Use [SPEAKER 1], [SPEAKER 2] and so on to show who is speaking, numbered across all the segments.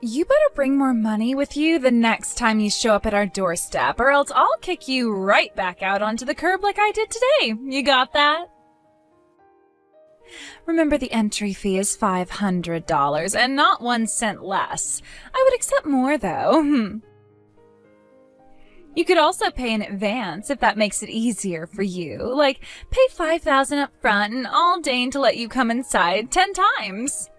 [SPEAKER 1] You better bring more money with you the next time you show up at our doorstep, or else I'll kick you right back out onto the curb like I did today. You got that? Remember, the entry fee is $500 and not 1 cent less. I would accept more, though. You could also pay in advance if that makes it easier for you. Like, pay $5,000 up front and I'll deign to let you come inside 10 times.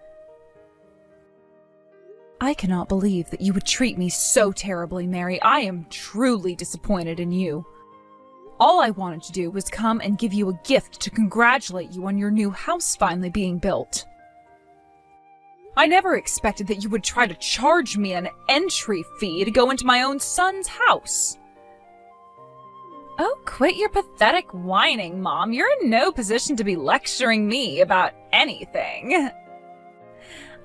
[SPEAKER 1] I cannot believe that you would treat me so terribly, Mary. I am truly disappointed in you. All I wanted to do was come and give you a gift to congratulate you on your new house finally being built. I never expected that you would try to charge me an entry fee to go into my own son's house. Oh, quit your pathetic whining, Mom. You're in no position to be lecturing me about anything.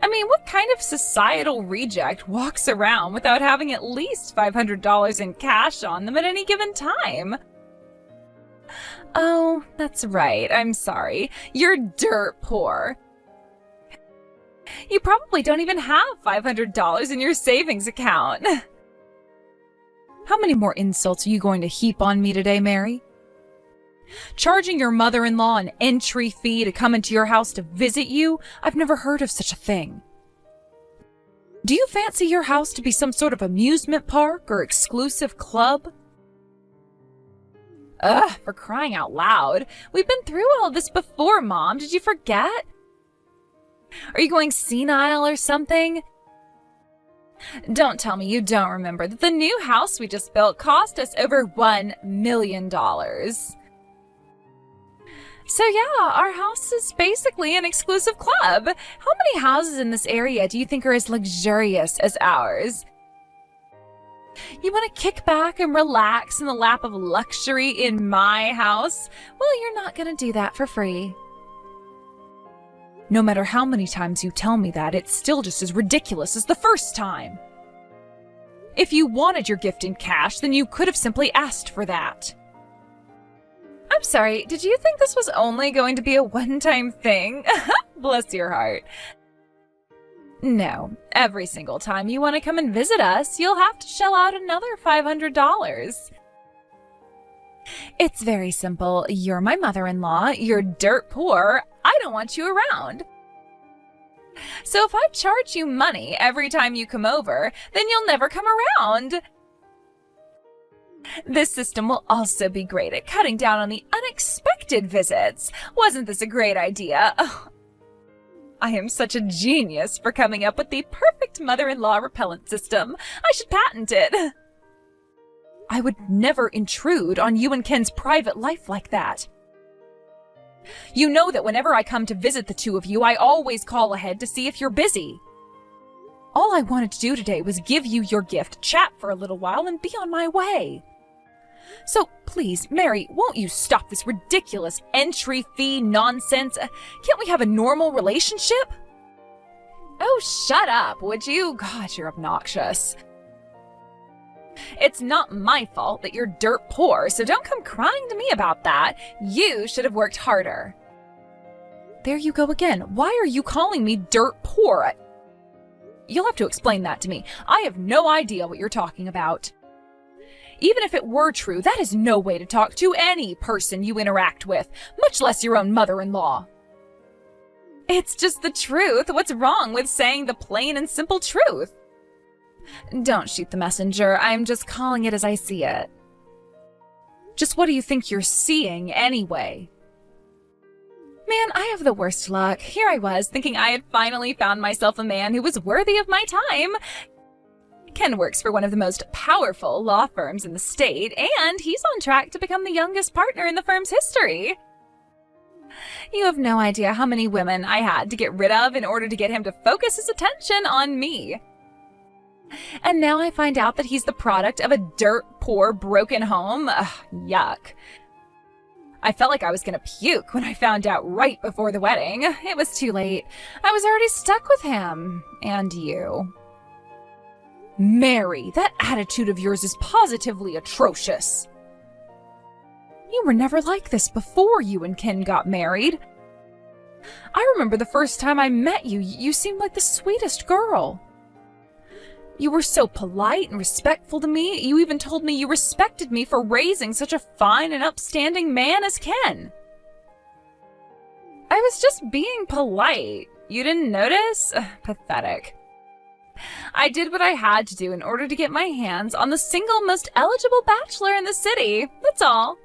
[SPEAKER 1] I mean, what kind of societal reject walks around without having at least $500 in cash on them at any given time? Oh, that's right. I'm sorry. You're dirt poor. You probably don't even have $500 in your savings account. How many more insults are you going to heap on me today, Mary? Charging your mother-in-law an entry fee to come into your house to visit you? I've never heard of such a thing. Do you fancy your house to be some sort of amusement park or exclusive club? Ugh, for crying out loud. We've been through all this before, Mom. Did you forget? Are you going senile or something? Don't tell me you don't remember that the new house we just built cost us over $1 million. So yeah, our house is basically an exclusive club. How many houses in this area do you think are as luxurious as ours? You want to kick back and relax in the lap of luxury in my house? Well, you're not going to do that for free. No matter how many times you tell me that, it's still just as ridiculous as the first time. If you wanted your gift in cash, then you could have simply asked for that. I'm sorry, did you think this was only going to be a one-time thing? Bless your heart. No, every single time you want to come and visit us, you'll have to shell out another $500. It's very simple. You're my mother-in-law, you're dirt poor, I don't want you around. So if I charge you money every time you come over, then you'll never come around. This system will also be great at cutting down on the unexpected visits. Wasn't this a great idea? Oh, I am such a genius for coming up with the perfect mother-in-law repellent system. I should patent it. I would never intrude on you and Ken's private life like that. You know that whenever I come to visit the two of you, I always call ahead to see if you're busy. All I wanted to do today was give you your gift, chat for a little while, and be on my way. So please, Mary, won't you stop this ridiculous entry fee nonsense? Can't we have a normal relationship? Oh, shut up, would you? God, you're obnoxious. It's not my fault that you're dirt poor, so don't come crying to me about that. You should have worked harder. There you go again. Why are you calling me dirt poor? You'll have to explain that to me. I have no idea what you're talking about. Even if it were true, that is no way to talk to any person you interact with, much less your own mother-in-law. It's just the truth. What's wrong with saying the plain and simple truth? Don't shoot the messenger. I'm just calling it as I see it. Just what do you think you're seeing anyway? Man, I have the worst luck. Here I was, thinking I had finally found myself a man who was worthy of my time. Ken works for one of the most powerful law firms in the state, and he's on track to become the youngest partner in the firm's history. You have no idea how many women I had to get rid of in order to get him to focus his attention on me. And now I find out that he's the product of a dirt poor, broken home. Ugh, yuck. I felt like I was gonna puke when I found out right before the wedding. It was too late. I was already stuck with him. And you. Mary, that attitude of yours is positively atrocious. You were never like this before you and Ken got married. I remember the first time I met you, you seemed like the sweetest girl. You were so polite and respectful to me. You even told me you respected me for raising such a fine and upstanding man as Ken. I was just being polite. You didn't notice? Pathetic. I did what I had to do in order to get my hands on the single most eligible bachelor in the city. That's all.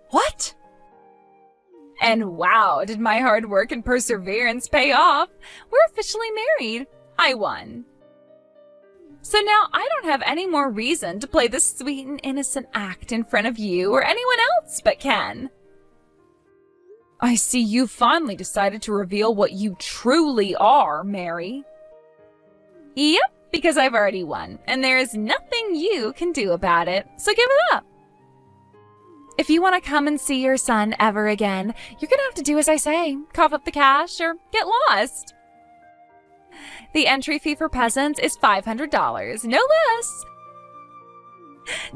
[SPEAKER 1] What? And wow, did my hard work and perseverance pay off. We're officially married. I won. So now I don't have any more reason to play this sweet and innocent act in front of you or anyone else but Ken. I see you finally decided to reveal what you truly are, Mary. Yep, because I've already won, and there is nothing you can do about it, so give it up. If you want to come and see your son ever again, you're going to have to do as I say, cough up the cash or get lost. The entry fee for peasants is $500, no less.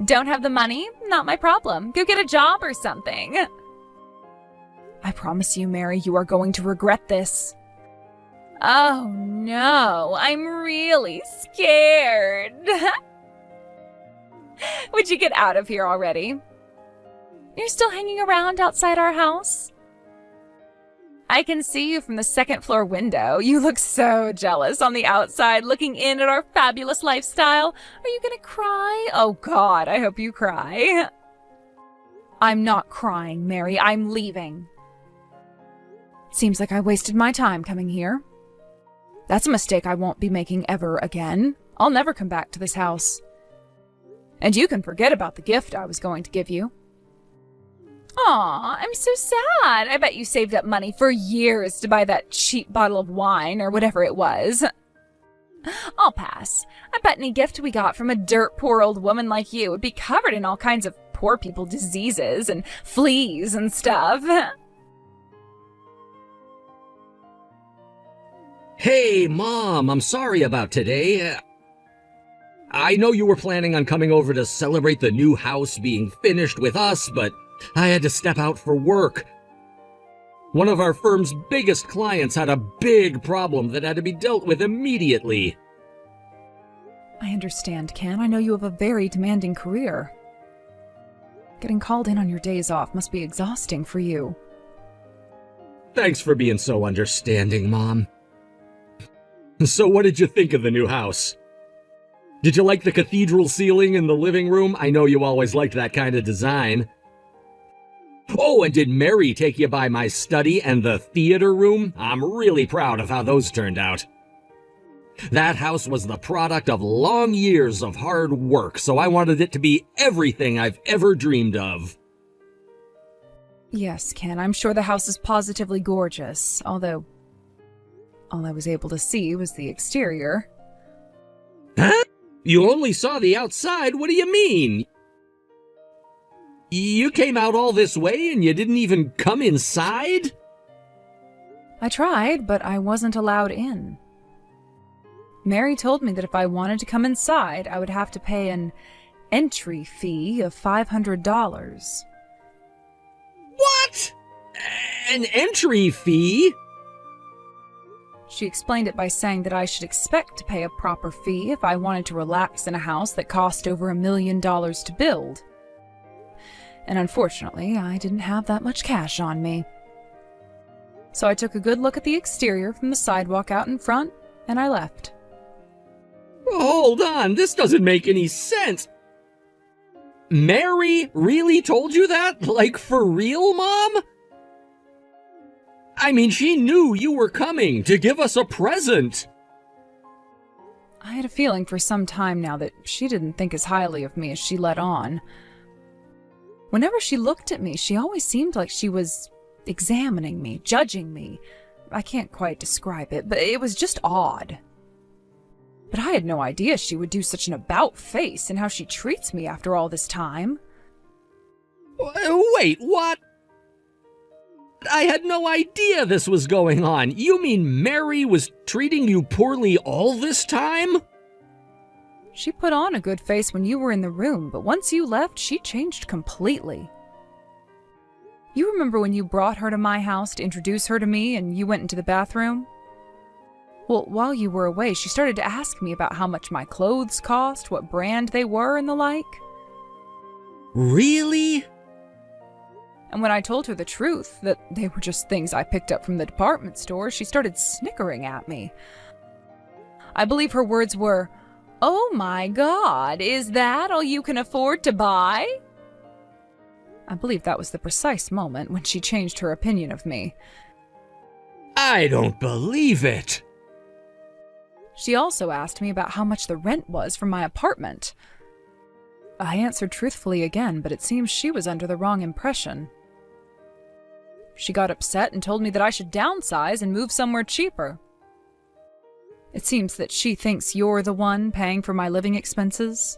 [SPEAKER 1] Don't have the money? Not my problem. Go get a job or something. I promise you, Mary, you are going to regret this. Oh no, I'm really scared. Would you get out of here already? You're still hanging around outside our house? I can see you from the second floor window. You look so jealous on the outside, looking in at our fabulous lifestyle. Are you gonna cry? Oh God, I hope you cry. I'm not crying, Mary. I'm leaving. Seems like I wasted my time coming here. That's a mistake I won't be making ever again. I'll never come back to this house. And you can forget about the gift I was going to give you. Aw, I'm so sad. I bet you saved up money for years to buy that cheap bottle of wine or whatever it was. I'll pass. I bet any gift we got from a dirt poor old woman like you would be covered in all kinds of poor people diseases and fleas and stuff.
[SPEAKER 2] Hey, Mom, I'm sorry about today. I know you were planning on coming over to celebrate the new house being finished with us, but I had to step out for work. One of our firm's biggest clients had a big problem that had to be dealt with immediately.
[SPEAKER 1] I understand, Ken. I know you have a very demanding career. Getting called in on your days off must be exhausting for you.
[SPEAKER 2] Thanks for being so understanding, Mom. So what did you think of the new house? Did you like the cathedral ceiling in the living room? I know you always liked that kind of design. Oh, and did Mary take you by my study and the theater room? I'm really proud of how those turned out. That house was the product of long years of hard work, so I wanted it to be everything I've ever dreamed of.
[SPEAKER 1] Yes, Ken, I'm sure the house is positively gorgeous, although all I was able to see was the exterior.
[SPEAKER 2] Huh? You only saw the outside? What do you mean? You came out all this way and you didn't even come inside?
[SPEAKER 1] I tried, but I wasn't allowed in. Mary told me that if I wanted to come inside, I would have to pay an entry fee of $500.
[SPEAKER 2] What? An entry fee?
[SPEAKER 1] She explained it by saying that I should expect to pay a proper fee if I wanted to relax in a house that cost over $1 million to build. And unfortunately, I didn't have that much cash on me. So I took a good look at the exterior from the sidewalk out in front, and I left.
[SPEAKER 2] Hold on, this doesn't make any sense. Mary really told you that? Like, for real, Mom? I mean, she knew you were coming to give us a present.
[SPEAKER 1] I had a feeling for some time now that she didn't think as highly of me as she let on. Whenever she looked at me, she always seemed like she was examining me, judging me. I can't quite describe it, but it was just odd. But I had no idea she would do such an about-face in how she treats me after all this time.
[SPEAKER 2] Wait, what? I had no idea this was going on. You mean Mary was treating you poorly all this time?
[SPEAKER 1] She put on a good face when you were in the room, but once you left, she changed completely. You remember when you brought her to my house to introduce her to me and you went into the bathroom? Well, while you were away, she started to ask me about how much my clothes cost, what brand they were, and the like.
[SPEAKER 2] Really?
[SPEAKER 1] And when I told her the truth, that they were just things I picked up from the department store, she started snickering at me. I believe her words were, "Oh my God, is that all you can afford to buy?" I believe that was the precise moment when she changed her opinion of me.
[SPEAKER 2] I don't believe it.
[SPEAKER 1] She also asked me about how much the rent was for my apartment. I answered truthfully again, but it seems she was under the wrong impression. She got upset and told me that I should downsize and move somewhere cheaper. It seems that she thinks you're the one paying for my living expenses.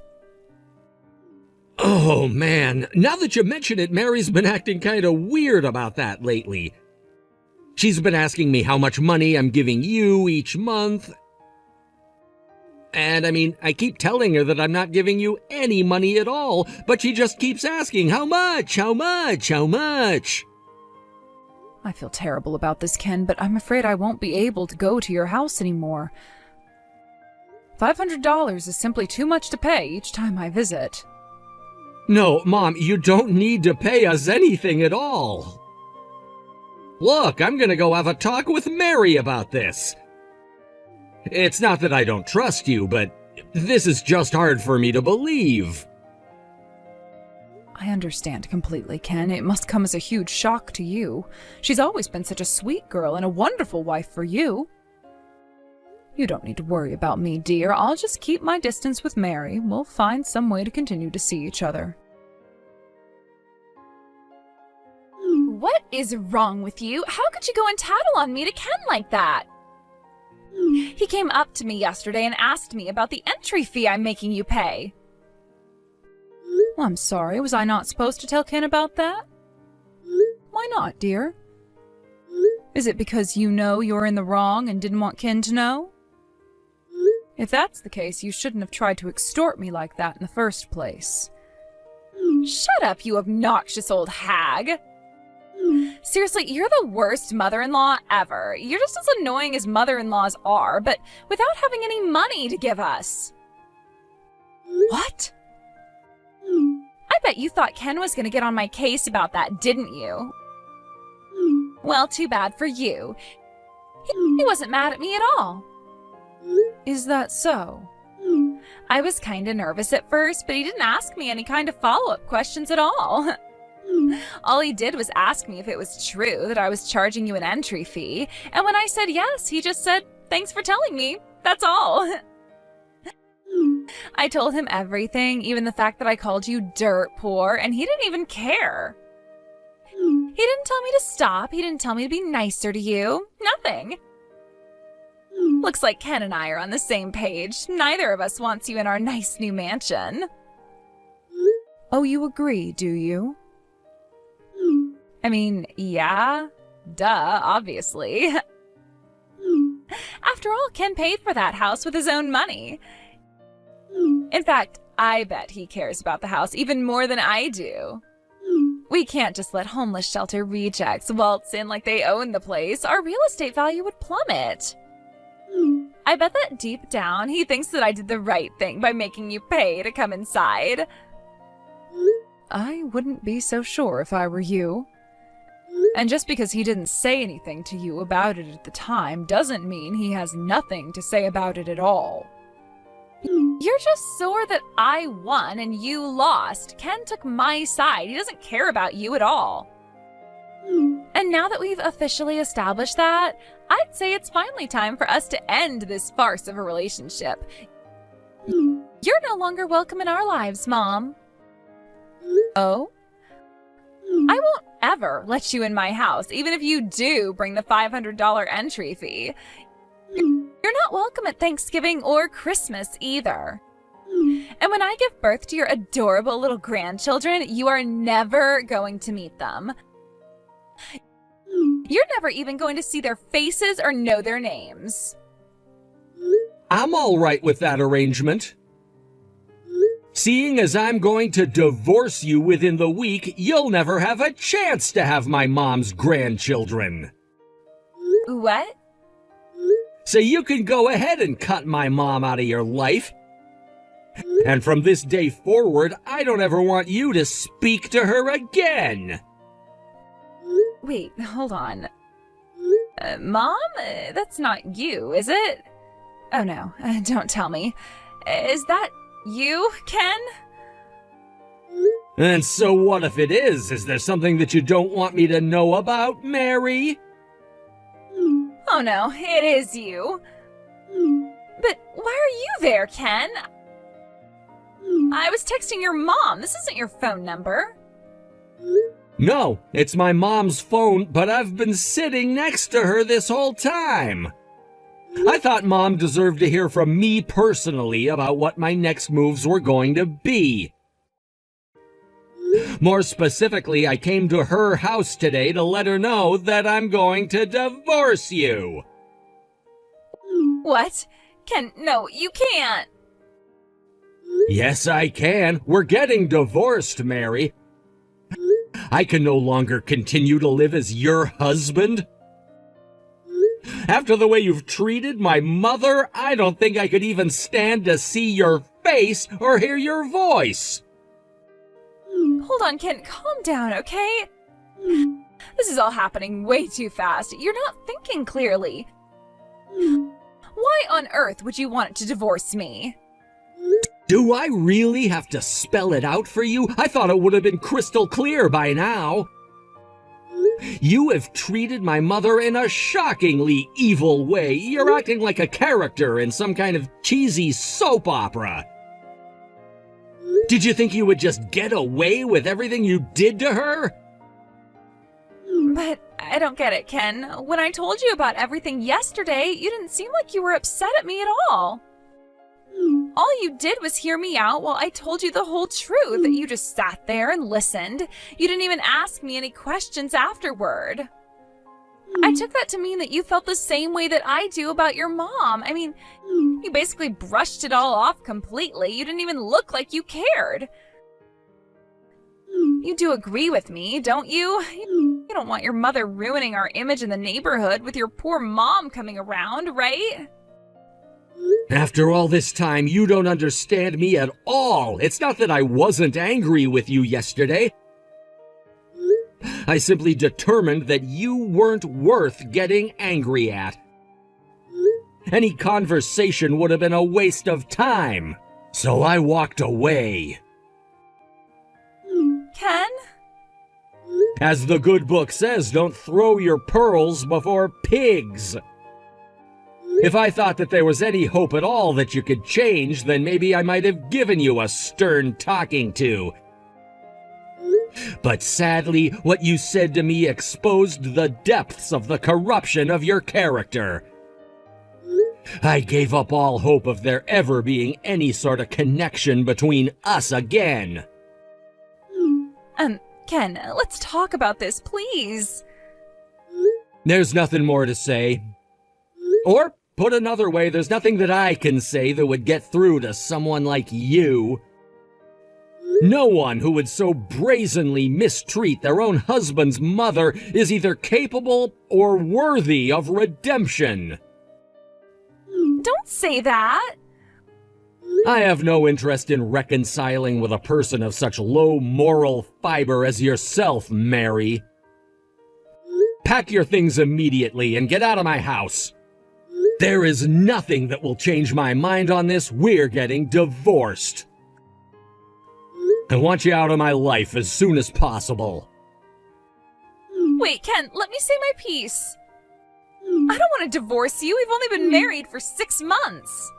[SPEAKER 2] Oh man, now that you mention it, Mary's been acting kind of weird about that lately. She's been asking me how much money I'm giving you each month. And I mean, I keep telling her that I'm not giving you any money at all, but she just keeps asking, how much, how much, how much?
[SPEAKER 1] I feel terrible about this, Ken, but I'm afraid I won't be able to go to your house anymore. $500 is simply too much to pay each time I visit.
[SPEAKER 2] No, Mom, you don't need to pay us anything at all. Look, I'm gonna go have a talk with Mary about this. It's not that I don't trust you, but this is just hard for me to believe.
[SPEAKER 1] I understand completely, Ken. It must come as a huge shock to you. She's always been such a sweet girl and a wonderful wife for you. You don't need to worry about me, dear. I'll just keep my distance with Mary. We'll find some way to continue to see each other.
[SPEAKER 3] What is wrong with you? How could you go and tattle on me to Ken like that?
[SPEAKER 1] He came up to me yesterday and asked me about the entry fee I'm making you pay. Well, I'm sorry. Was I not supposed to tell Ken about that? Why not, dear? Is it because you know you're in the wrong and didn't want Ken to know? If that's the case, you shouldn't have tried to extort me like that in the first place.
[SPEAKER 3] Shut up, you obnoxious old hag. Seriously, you're the worst mother-in-law ever. You're just as annoying as mother-in-laws are, but without having any money to give us.
[SPEAKER 1] What?
[SPEAKER 3] I bet you thought Ken was going to get on my case about that, didn't you? Well, too bad for you. He wasn't mad at me at all.
[SPEAKER 1] Is that so?
[SPEAKER 3] I was kind of nervous at first, but he didn't ask me any kind of follow-up questions at all. All he did was ask me if it was true that I was charging you an entry fee, and when I said yes, he just said, "Thanks for telling me." That's all. I told him everything, even the fact that I called you dirt poor, and he didn't even care. He didn't tell me to stop. He didn't tell me to be nicer to you. Nothing. Looks like Ken and I are on the same page. Neither of us wants you in our nice new mansion.
[SPEAKER 1] Oh, you agree, do you?
[SPEAKER 3] I mean, yeah. Duh, obviously. After all, Ken paid for that house with his own money. In fact, I bet he cares about the house even more than I do. We can't just let homeless shelter rejects waltz in like they own the place. Our real estate value would plummet. I bet that deep down he thinks that I did the right thing by making you pay to come inside.
[SPEAKER 1] I wouldn't be so sure if I were you. And just because he didn't say anything to you about it at the time doesn't mean he has nothing to say about it at all.
[SPEAKER 3] You're just sore that I won and you lost. Ken took my side. He doesn't care about you at all. And now that we've officially established that, I'd say it's finally time for us to end this farce of a relationship. You're no longer welcome in our lives, Mom.
[SPEAKER 1] Oh?
[SPEAKER 3] I won't ever let you in my house, even if you do bring the $500 entry fee. You're not welcome at Thanksgiving or Christmas either. And when I give birth to your adorable little grandchildren, you are never going to meet them. You're never even going to see their faces or know their names.
[SPEAKER 2] I'm all right with that arrangement. Seeing as I'm going to divorce you within the week, you'll never have a chance to have my mom's grandchildren.
[SPEAKER 3] What?
[SPEAKER 2] So you can go ahead and cut my mom out of your life. And from this day forward, I don't ever want you to speak to her again.
[SPEAKER 3] Wait, hold on. Mom? That's not you, is it? Oh no, don't tell me. Is that you, Ken?
[SPEAKER 2] And so what if it is? Is there something that you don't want me to know about, Mary?
[SPEAKER 3] Oh no, it is you. But why are you there, Ken? I was texting your mom. This isn't your phone number.
[SPEAKER 2] No, it's my mom's phone, but I've been sitting next to her this whole time. I thought Mom deserved to hear from me personally about what my next moves were going to be. More specifically, I came to her house today to let her know that I'm going to divorce you.
[SPEAKER 3] What? Ken, no, you can't.
[SPEAKER 2] Yes, I can. We're getting divorced, Mary. I can no longer continue to live as your husband. After the way you've treated my mother, I don't think I could even stand to see your face or hear your voice.
[SPEAKER 3] Hold on, Ken, calm down, okay? This is all happening way too fast. You're not thinking clearly. Why on earth would you want to divorce me?
[SPEAKER 2] Do I really have to spell it out for you? I thought it would have been crystal clear by now. You have treated my mother in a shockingly evil way. You're acting like a character in some kind of cheesy soap opera. Did you think you would just get away with everything you did to her?
[SPEAKER 3] But I don't get it, Ken. When I told you about everything yesterday, you didn't seem like you were upset at me at all. All you did was hear me out while I told you the whole truth. You just sat there and listened. You didn't even ask me any questions afterward. I took that to mean that you felt the same way that I do about your mom. I mean, you basically brushed it all off completely. You didn't even look like you cared. You do agree with me, don't you? You don't want your mother ruining our image in the neighborhood with your poor mom coming around, right?
[SPEAKER 2] After all this time, you don't understand me at all. It's not that I wasn't angry with you yesterday. I simply determined that you weren't worth getting angry at. Any conversation would have been a waste of time, so I walked away.
[SPEAKER 3] Ken?
[SPEAKER 2] As the good book says, don't throw your pearls before pigs. If I thought that there was any hope at all that you could change, then maybe I might have given you a stern talking to. But sadly, what you said to me exposed the depths of the corruption of your character. I gave up all hope of there ever being any sort of connection between us again.
[SPEAKER 3] Ken, let's talk about this, please.
[SPEAKER 2] There's nothing more to say. Or, put another way, there's nothing that I can say that would get through to someone like you. No one who would so brazenly mistreat their own husband's mother is either capable or worthy of redemption.
[SPEAKER 3] Don't say that.
[SPEAKER 2] I have no interest in reconciling with a person of such low moral fiber as yourself, Mary. Pack your things immediately and get out of my house. There is nothing that will change my mind on this. We're getting divorced. I want you out of my life as soon as possible.
[SPEAKER 3] Wait, Ken, let me say my piece. I don't want to divorce you. We've only been married for 6 months.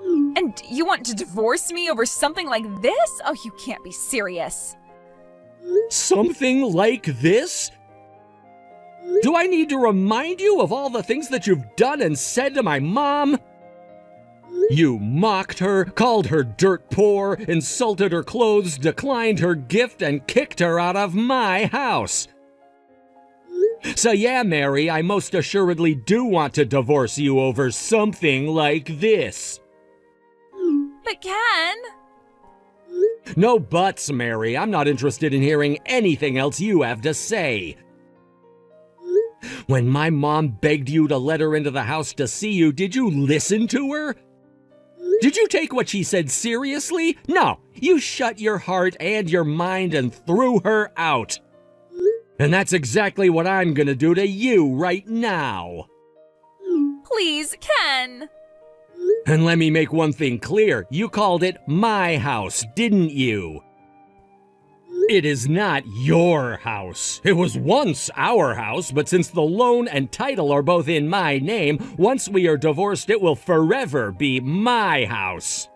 [SPEAKER 3] And you want to divorce me over something like this? Oh, you can't be serious.
[SPEAKER 2] Something like this? Do I need to remind you of all the things that you've done and said to my mom? You mocked her, called her dirt poor, insulted her clothes, declined her gift, and kicked her out of my house. So yeah, Mary, I most assuredly do want to divorce you over something like this.
[SPEAKER 3] But Ken...
[SPEAKER 2] No buts, Mary. I'm not interested in hearing anything else you have to say. When my mom begged you to let her into the house to see you, did you listen to her? Did you take what she said seriously? No, you shut your heart and your mind and threw her out. And that's exactly what I'm gonna do to you right now.
[SPEAKER 3] Please, Ken.
[SPEAKER 2] And let me make one thing clear. You called it my house, didn't you? It is not your house. It was once our house, but since the loan and title are both in my name, once we are divorced, it will forever be my house.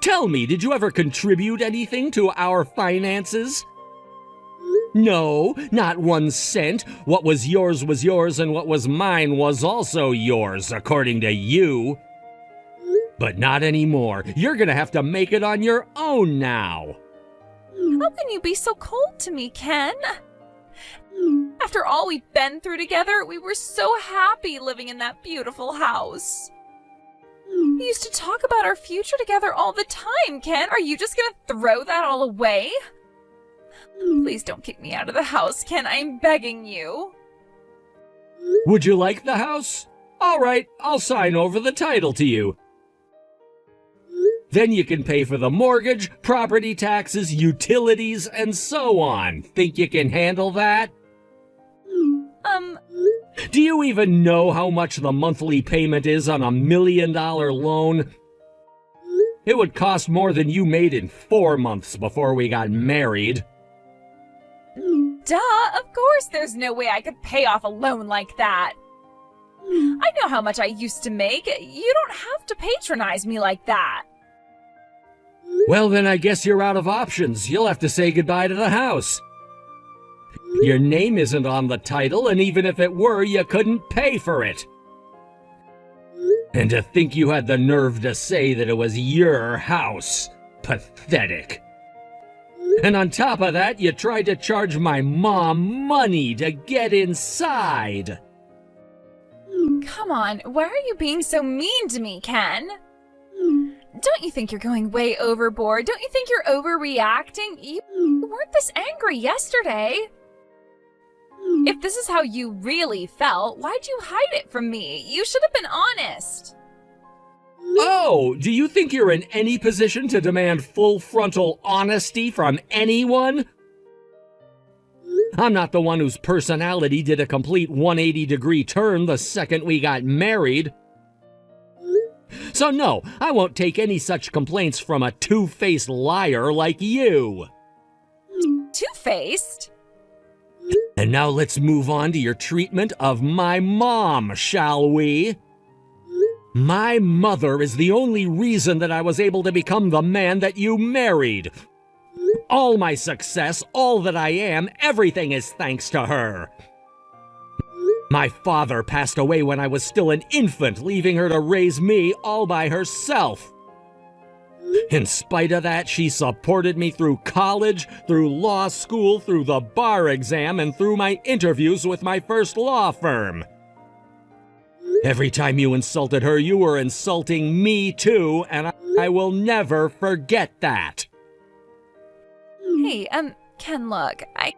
[SPEAKER 2] Tell me, did you ever contribute anything to our finances? No, not 1 cent. What was yours, and what was mine was also yours, according to you. But not anymore. You're gonna have to make it on your own now.
[SPEAKER 3] How can you be so cold to me, Ken? After all we've been through together, we were so happy living in that beautiful house. We used to talk about our future together all the time, Ken. Are you just gonna throw that all away? Please don't kick me out of the house, Ken. I'm begging you.
[SPEAKER 2] Would you like the house? All right, I'll sign over the title to you. Then you can pay for the mortgage, property taxes, utilities, and so on. Think you can handle that? Do you even know how much the monthly payment is on $1 million loan? It would cost more than you made in 4 months before we got married.
[SPEAKER 3] Duh, of course there's no way I could pay off a loan like that. I know how much I used to make. You don't have to patronize me like that.
[SPEAKER 2] Well, then I guess you're out of options. You'll have to say goodbye to the house. Your name isn't on the title, and even if it were, you couldn't pay for it. And to think you had the nerve to say that it was your house. Pathetic. And on top of that, you tried to charge my mom money to get inside.
[SPEAKER 3] Come on, why are you being so mean to me, Ken? Don't you think you're going way overboard? Don't you think you're overreacting? You weren't this angry yesterday. If this is how you really felt, why'd you hide it from me? You should have been honest.
[SPEAKER 2] Oh, do you think you're in any position to demand full frontal honesty from anyone? I'm not the one whose personality did a complete 180-degree turn the second we got married. So no, I won't take any such complaints from a two-faced liar like you.
[SPEAKER 3] Two-faced?
[SPEAKER 2] And now let's move on to your treatment of my mom, shall we? My mother is the only reason that I was able to become the man that you married. All my success, all that I am, everything is thanks to her. My father passed away when I was still an infant, leaving her to raise me all by herself. In spite of that, she supported me through college, through law school, through the bar exam, and through my interviews with my first law firm. Every time you insulted her, you were insulting me too, and I will never forget that.
[SPEAKER 3] Hey, Ken, look, I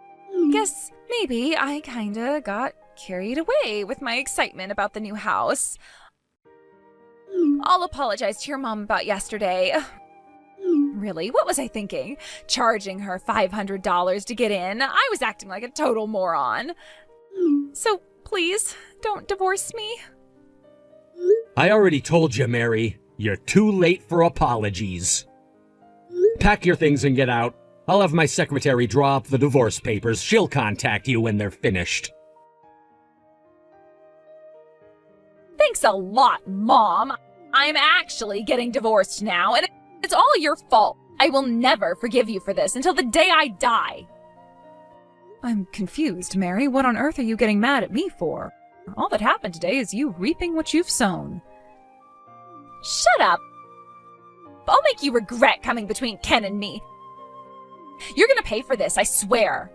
[SPEAKER 3] guess maybe I kinda got carried away with my excitement about the new house. I'll apologize to your mom about yesterday. Really, what was I thinking? Charging her $500 to get in? I was acting like a total moron. So please, don't divorce me.
[SPEAKER 2] I already told you, Mary. You're too late for apologies. Pack your things and get out. I'll have my secretary draw up the divorce papers. She'll contact you when they're finished.
[SPEAKER 3] Thanks a lot, Mom. I'm actually getting divorced now, and it's all your fault. I will never forgive you for this until the day I die. I'm confused, Mary. What on earth are you getting mad at me for? All that happened today is you reaping what you've sown. Shut up. I'll make you regret coming between Ken and me. You're gonna pay for this, I swear.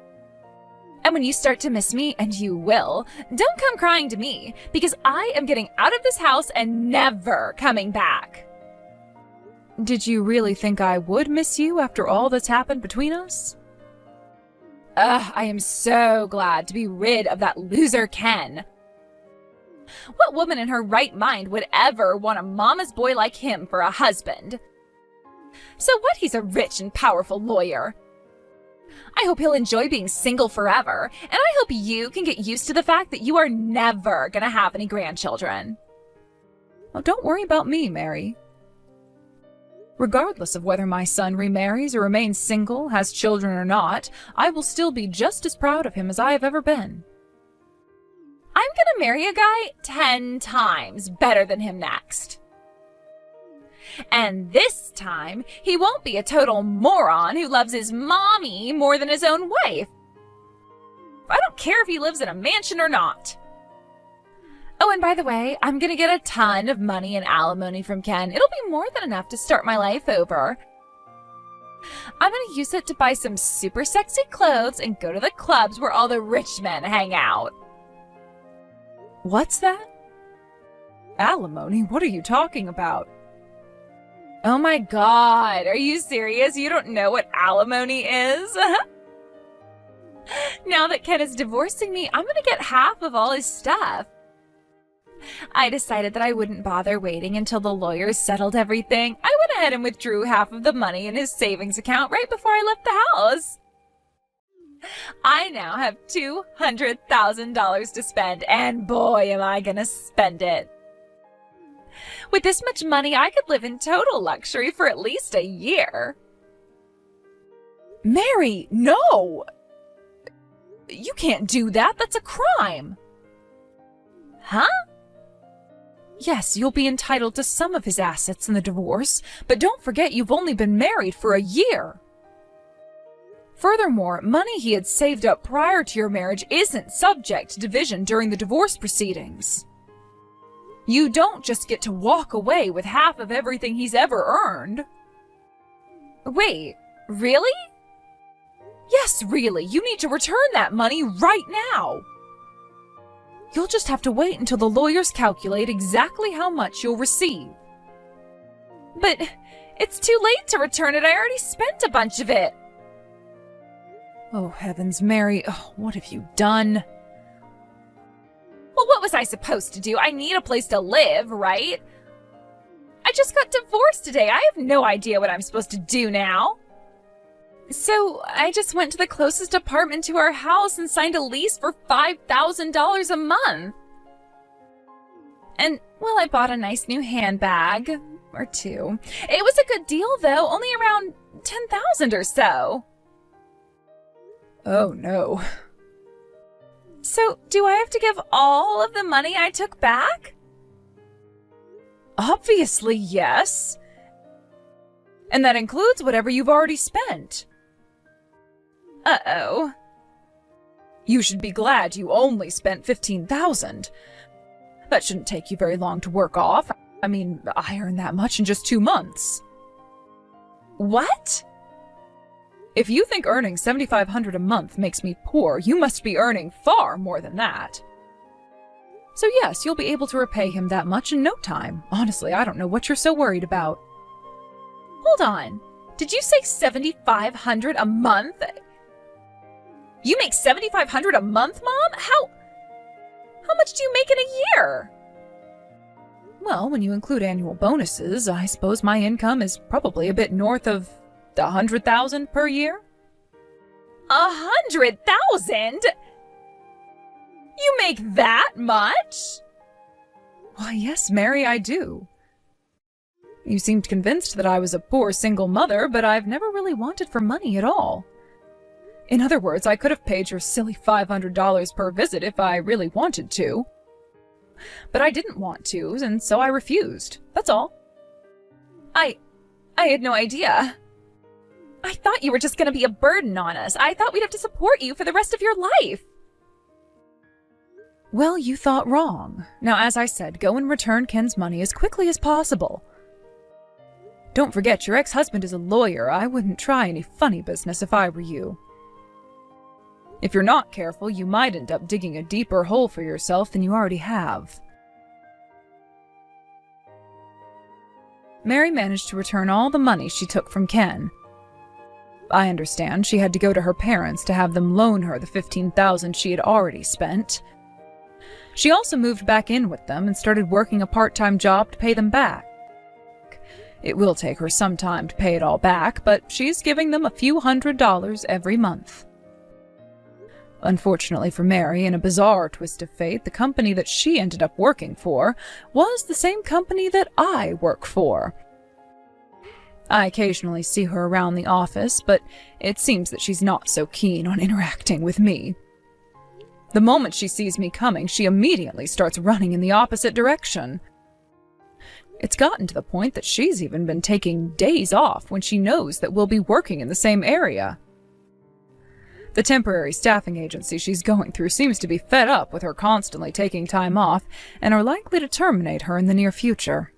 [SPEAKER 3] And when you start to miss me, and you will, don't come crying to me, because I am getting out of this house and never coming back. Did you really think I would miss you after all that's happened between us? Ugh, I am so glad to be rid of that loser Ken. What woman in her right mind would ever want a mama's boy like him for a husband? So what, he's a rich and powerful lawyer. I hope he'll enjoy being single forever, and I hope you can get used to the fact that you are never gonna have any grandchildren. Oh, don't worry about me, Mary. Regardless of whether my son remarries or remains single, has children or not, I will still be just as proud of him as I have ever been. I'm gonna marry a guy 10 times better than him next. And this time, he won't be a total moron who loves his mommy more than his own wife. I don't care if he lives in a mansion or not. Oh, and by the way, I'm gonna get a ton of money in alimony from Ken. It'll be more than enough to start my life over. I'm gonna use it to buy some super sexy clothes and go to the clubs where all the rich men hang out. What's that? Alimony? What are you talking about? Oh my god, are you serious? You don't know what alimony is? Now that Ken is divorcing me, I'm gonna get half of all his stuff. I decided that I wouldn't bother waiting until the lawyers settled everything. I went ahead and withdrew half of the money in his savings account right before I left the house. I now have $200,000 to spend, and boy, am I gonna spend it. With this much money, I could live in total luxury for at least a year. Mary, no! You can't do that. That's a crime. Huh? Yes, you'll be entitled to some of his assets in the divorce, but don't forget you've only been married for a year. Furthermore, money he had saved up prior to your marriage isn't subject to division during the divorce proceedings. You don't just get to walk away with half of everything he's ever earned. Wait, really? Yes, really. You need to return that money right now. You'll just have to wait until the lawyers calculate exactly how much you'll receive. But it's too late to return it. I already spent a bunch of it. Oh, heavens, Mary. Oh, what have you done? Well, what was I supposed to do? I need a place to live, right? I just got divorced today. I have no idea what I'm supposed to do now. So I just went to the closest apartment to our house and signed a lease for $5,000 a month. And, well, I bought a nice new handbag, or two. It was a good deal, though, only around $10,000 or so. Oh, no. So, do I have to give all of the money I took back? Obviously, yes. And that includes whatever you've already spent. Uh-oh. You should be glad you only spent $15,000. That shouldn't take you very long to work off. I mean, I earned that much in just 2 months. What? If you think earning $7,500 a month makes me poor, you must be earning far more than that. So yes, you'll be able to repay him that much in no time. Honestly, I don't know what you're so worried about. Hold on. Did you say $7,500 a month? You make $7,500 a month, Mom? How much do you make in a year? Well, when you include annual bonuses, I suppose my income is probably a bit north of $100,000 per year. 100,000? You make that much? Why, yes, Mary, I do. You seemed convinced that I was a poor single mother, but I've never really wanted for money at all. In other words, I could have paid your silly $500 per visit if I really wanted to. But I didn't want to, and so I refused. That's all. I had no idea. I thought you were just going to be a burden on us. I thought we'd have to support you for the rest of your life. Well, you thought wrong. Now, as I said, go and return Ken's money as quickly as possible. Don't forget, your ex-husband is a lawyer. I wouldn't try any funny business if I were you. If you're not careful, you might end up digging a deeper hole for yourself than you already have. Mary managed to return all the money she took from Ken. I understand she had to go to her parents to have them loan her the $15,000 she had already spent. She also moved back in with them and started working a part-time job to pay them back. It will take her some time to pay it all back, but she's giving them a few $100s every month. Unfortunately for Mary, in a bizarre twist of fate, the company that she ended up working for was the same company that I work for. I occasionally see her around the office, but it seems that she's not so keen on interacting with me. The moment she sees me coming, she immediately starts running in the opposite direction. It's gotten to the point that she's even been taking days off when she knows that we'll be working in the same area. The temporary staffing agency she's going through seems to be fed up with her constantly taking time off and are likely to terminate her in the near future.